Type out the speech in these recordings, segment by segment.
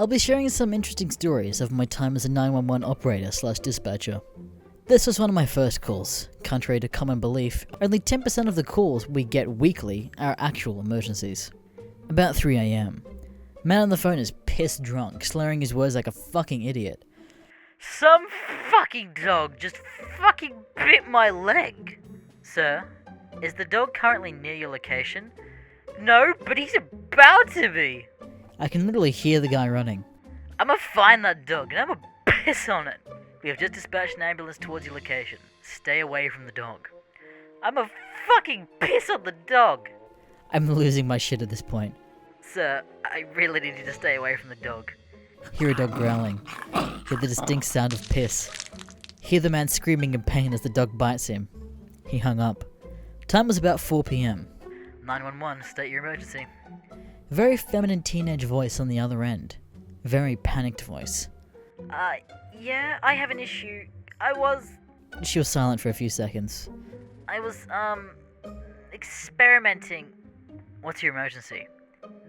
I'll be sharing some interesting stories of my time as a 911 operator/dispatcher. This was one of my first calls. Contrary to common belief, only 10% of the calls we get weekly are actual emergencies. About 3 AM. Man on the phone is pissed drunk, slurring his words like a fucking idiot. Some fucking dog just fucking bit my leg. Sir, is the dog currently near your location? No, but he's about to be. I can literally hear the guy running. I'ma find that dog and I'ma piss on it. We have just dispatched an ambulance towards your location. Stay away from the dog. I'ma fucking piss on the dog. I'm losing my shit at this point. Sir, I really need you to stay away from the dog. Hear a dog growling. Hear the distinct sound of piss. Hear the man screaming in pain as the dog bites him. He hung up. Time was about 4 PM. 911, state your emergency. A very feminine teenage voice on the other end. A very panicked voice. Yeah, I have an issue. She was silent for a few seconds. I was, experimenting. What's your emergency?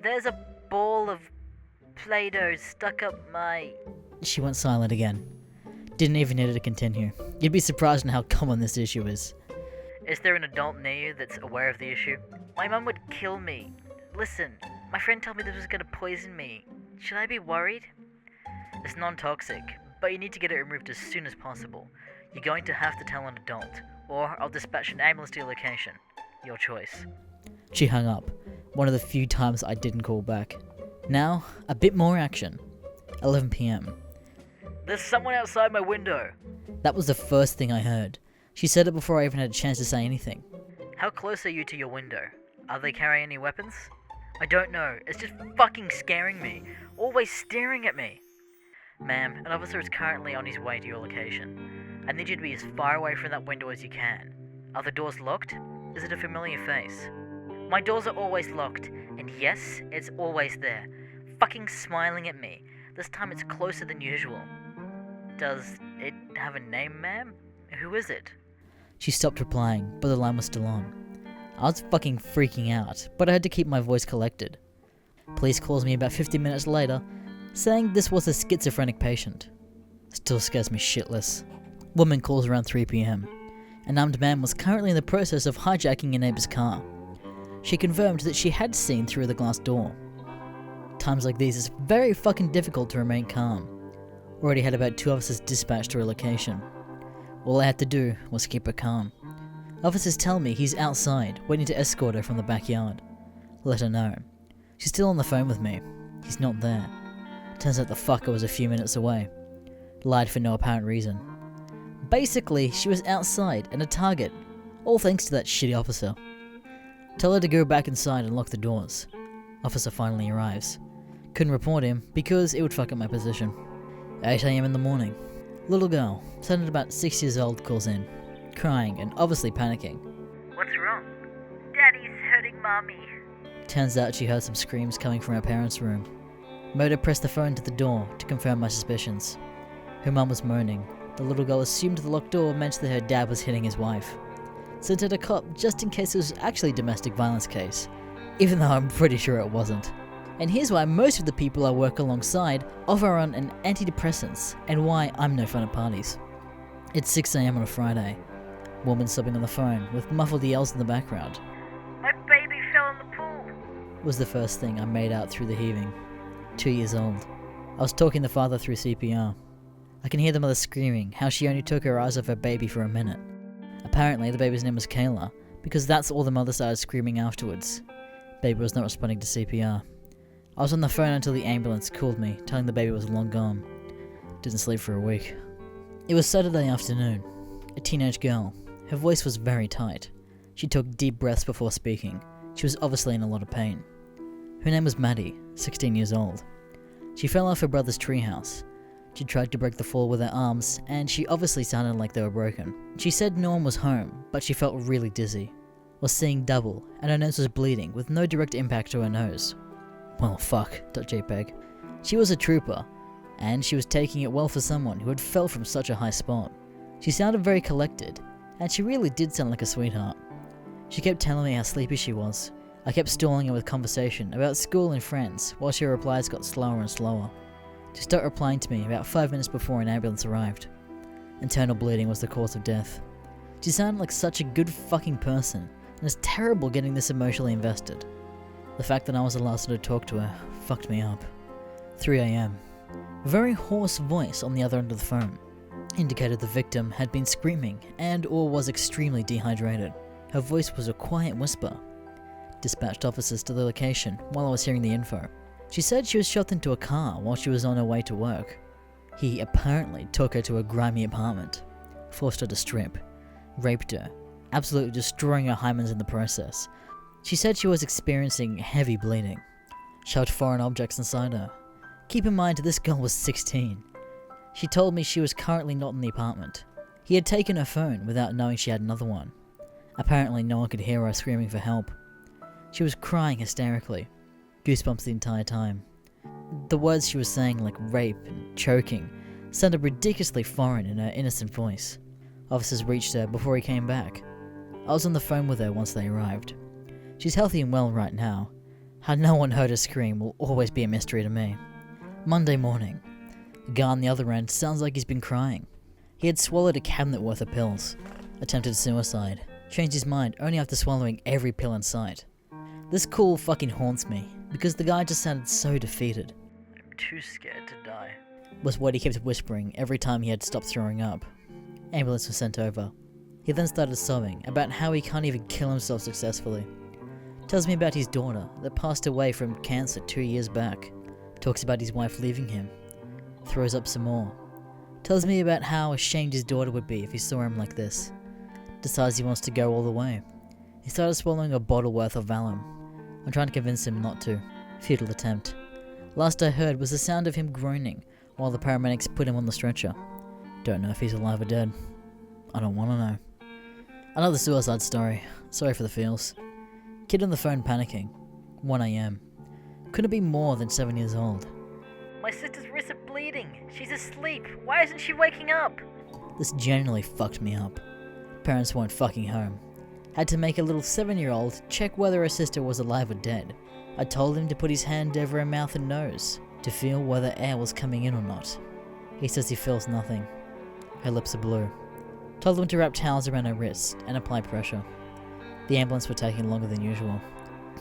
There's a ball of Play-Doh stuck up my... She went silent again. Didn't even need her to continue. You'd be surprised in how common this issue is. Is there an adult near you that's aware of the issue? My mum would kill me. Listen, my friend told me this was gonna poison me. Should I be worried? It's non-toxic, but you need to get it removed as soon as possible. You're going to have to tell an adult, or I'll dispatch an ambulance to your location. Your choice. She hung up, one of the few times I didn't call back. Now, a bit more action. 11 PM. There's someone outside my window. That was the first thing I heard. She said it before I even had a chance to say anything. How close are you to your window? Are they carrying any weapons? I don't know. It's just fucking scaring me. Always staring at me. Ma'am, an officer is currently on his way to your location. I need you to be as far away from that window as you can. Are the doors locked? Is it a familiar face? My doors are always locked, and yes, it's always there. Fucking smiling at me. This time it's closer than usual. Does it have a name, ma'am? Who is it? She stopped replying, but the line was still on. I was fucking freaking out, but I had to keep my voice collected. Police calls me about 50 minutes later, saying this was a schizophrenic patient. Still scares me shitless. Woman calls around 3 PM. An armed man was currently in the process of hijacking a neighbor's car. She confirmed that she had seen through the glass door. Times like these, it's very fucking difficult to remain calm. Already had about 2 officers dispatched to her location. All I had to do was keep her calm. Officers tell me he's outside, waiting to escort her from the backyard. Let her know. She's still on the phone with me. He's not there. Turns out the fucker was a few minutes away. Lied for no apparent reason. Basically, she was outside and a target. All thanks to that shitty officer. Tell her to go back inside and lock the doors. Officer finally arrives. Couldn't report him because it would fuck up my position. 8 AM in the morning. Little girl, sounded about 6 years old, calls in. Crying and obviously panicking. What's wrong? Daddy's hurting mommy. Turns out she heard some screams coming from her parents' room. Moda pressed the phone to the door to confirm my suspicions. Her mum was moaning. The little girl assumed the locked door meant that her dad was hitting his wife. Sent her to cop just in case it was actually a domestic violence case, even though I'm pretty sure it wasn't. And here's why most of the people I work alongside offer on an antidepressants, and why I'm no fun at parties. It's 6 AM on a Friday. Woman sobbing on the phone with muffled yells in the background. My baby fell in the pool, was the first thing I made out through the heaving. 2 years old. I was talking the father through CPR. I can hear the mother screaming how she only took her eyes off her baby for a minute. Apparently the baby's name was Kayla, because that's all the mother started screaming afterwards. Baby was not responding to CPR. I was on the phone until the ambulance called me, telling the baby was long gone. Didn't sleep for a week. It was Saturday afternoon. A teenage girl. Her voice was very tight. She took deep breaths before speaking. She was obviously in a lot of pain. Her name was Maddie, 16 years old. She fell off her brother's treehouse. She tried to break the fall with her arms, and she obviously sounded like they were broken. She said no one was home, but she felt really dizzy. Was seeing double, and her nose was bleeding with no direct impact to her nose. Well, fuck.jpg. She was a trooper, and she was taking it well for someone who had fell from such a high spot. She sounded very collected, and she really did sound like a sweetheart. She kept telling me how sleepy she was. I kept stalling her with conversation about school and friends, while her replies got slower and slower. She started replying to me about 5 minutes before an ambulance arrived. Internal bleeding was the cause of death. She sounded like such a good fucking person, and it's terrible getting this emotionally invested. The fact that I was the last one to talk to her fucked me up. 3 a.m. A very hoarse voice on the other end of the phone indicated the victim had been screaming and or was extremely dehydrated. Her voice was a quiet whisper. Dispatched officers to the location while I was hearing the info. She said she was shoved into a car while she was on her way to work. He apparently took her to a grimy apartment, forced her to strip, raped her, absolutely destroying her hymens in the process. She said she was experiencing heavy bleeding, shoved foreign objects inside her. Keep in mind this girl was 16. She told me she was currently not in the apartment. He had taken her phone without knowing she had another one. Apparently no one could hear her screaming for help. She was crying hysterically, goosebumps the entire time. The words she was saying, like rape and choking, sounded ridiculously foreign in her innocent voice. Officers reached her before he came back. I was on the phone with her once they arrived. She's healthy and well right now. How no one heard her scream will always be a mystery to me. Monday morning. The guy on the other end sounds like he's been crying. He had swallowed a cabinet worth of pills, attempted suicide, changed his mind only after swallowing every pill in sight. This call fucking haunts me, because the guy just sounded so defeated. I'm too scared to die, was what he kept whispering every time he had stopped throwing up. Ambulance was sent over. He then started sobbing about how he can't even kill himself successfully. Tells me about his daughter that passed away from cancer 2 years back. Talks about his wife leaving him. Throws up some more. Tells me about how ashamed his daughter would be if he saw him like this. Decides he wants to go all the way. He started swallowing a bottle worth of Valium. I'm trying to convince him not to. Futile attempt. Last I heard was the sound of him groaning while the paramedics put him on the stretcher. Don't know if he's alive or dead. I don't want to know. Another suicide story. Sorry for the feels. Kid on the phone panicking. 1 a.m. Couldn't be more than 7 years old. My sister's wrists are bleeding. She's asleep. Why isn't she waking up? This genuinely fucked me up. Parents weren't fucking home. Had to make a little 7-year-old check whether her sister was alive or dead. I told him to put his hand over her mouth and nose to feel whether air was coming in or not. He says he feels nothing. Her lips are blue. Told him to wrap towels around her wrists and apply pressure. The ambulance were taking longer than usual.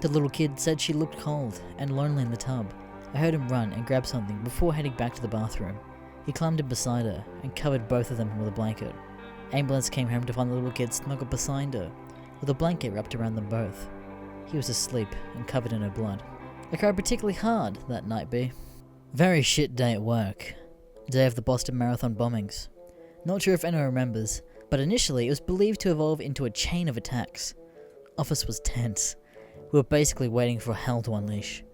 The little kid said she looked cold and lonely in the tub. I heard him run and grab something before heading back to the bathroom. He climbed in beside her and covered both of them with a blanket. Ambulance came home to find the little kid snuggled beside her, with a blanket wrapped around them both. He was asleep and covered in her blood. I cried particularly hard that night, B. Very shit day at work. Day of the Boston Marathon bombings. Not sure if anyone remembers, but initially it was believed to evolve into a chain of attacks. Office was tense. We were basically waiting for hell to unleash.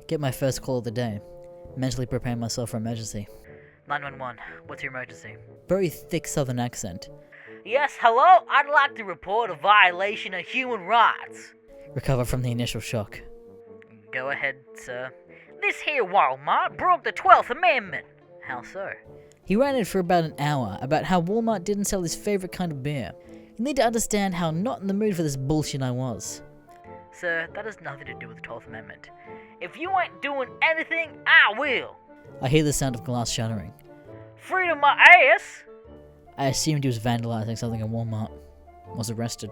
Get my first call of the day. Mentally preparing myself for emergency. 911, what's your emergency? Very thick southern accent. Yes, hello? I'd like to report a violation of human rights. Recover from the initial shock. Go ahead, sir. This here Walmart broke the 12th Amendment. How so? He ranted for about an hour about how Walmart didn't sell his favorite kind of beer. You need to understand how not in the mood for this bullshit I was. Sir, that has nothing to do with the 12th Amendment. If you ain't doing anything, I will. I hear the sound of glass shattering. Freedom my ass! I assumed he was vandalizing something at Walmart. Was arrested.